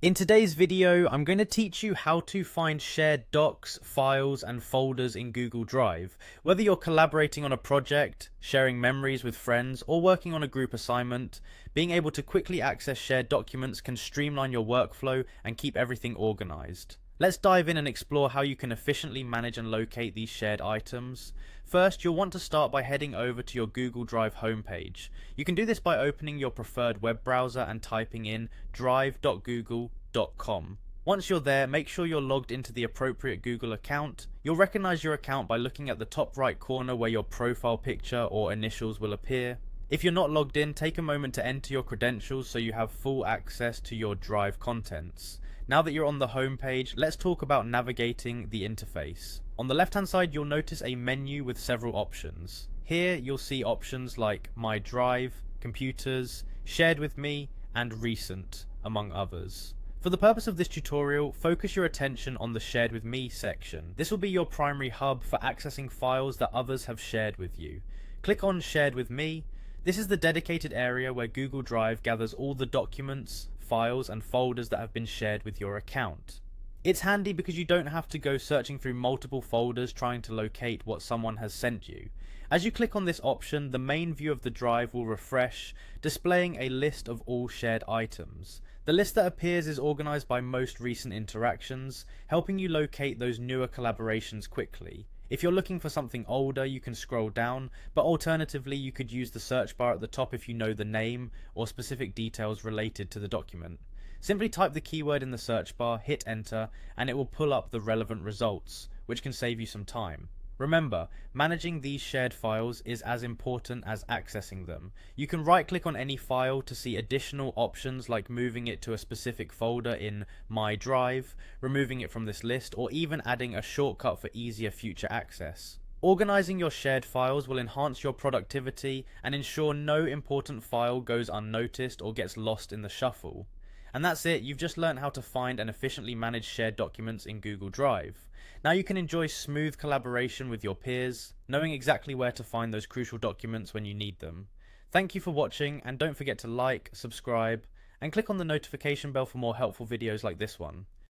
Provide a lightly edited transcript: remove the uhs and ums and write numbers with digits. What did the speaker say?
In today's video, I'm going to teach you how to find shared docs, files, and folders in Google Drive. Whether you're collaborating on a project, sharing memories with friends, or working on a group assignment, being able to quickly access shared documents can streamline your workflow and keep everything organized. Let's dive in and explore how you can efficiently manage and locate these shared items. First, you'll want to start by heading over to your Google Drive homepage. You can do this by opening your preferred web browser and typing in drive.google.com. Once you're there, make sure you're logged into the appropriate Google account. You'll recognize your account by looking at the top right corner where your profile picture or initials will appear. If you're not logged in, take a moment to enter your credentials so you have full access to your Drive contents. Now that you're on the home page, let's talk about navigating the interface. On the left hand side, you'll notice a menu with several options. Here you'll see options like My Drive, Computers, Shared with Me, and Recent, among others. For the purpose of this tutorial, focus your attention on the Shared with Me section. This will be your primary hub for accessing files that others have shared with you. Click on Shared with Me. This is the dedicated area where Google Drive gathers all the documents, files, and folders that have been shared with your account. It's handy because you don't have to go searching through multiple folders trying to locate what someone has sent you. As you click on this option, the main view of the drive will refresh, displaying a list of all shared items. The list that appears is organized by most recent interactions, helping you locate those newer collaborations quickly. If you're looking for something older, you can scroll down, but alternatively you could use the search bar at the top if you know the name or specific details related to the document. Simply type the keyword in the search bar, hit enter, and it will pull up the relevant results, which can save you some time. Remember, managing these shared files is as important as accessing them. You can right-click on any file to see additional options like moving it to a specific folder in My Drive, removing it from this list, or even adding a shortcut for easier future access. Organizing your shared files will enhance your productivity and ensure no important file goes unnoticed or gets lost in the shuffle. And that's it, you've just learned how to find and efficiently manage shared documents in Google Drive. Now you can enjoy smooth collaboration with your peers, knowing exactly where to find those crucial documents when you need them. Thank you for watching, and don't forget to like, subscribe, and click on the notification bell for more helpful videos like this one.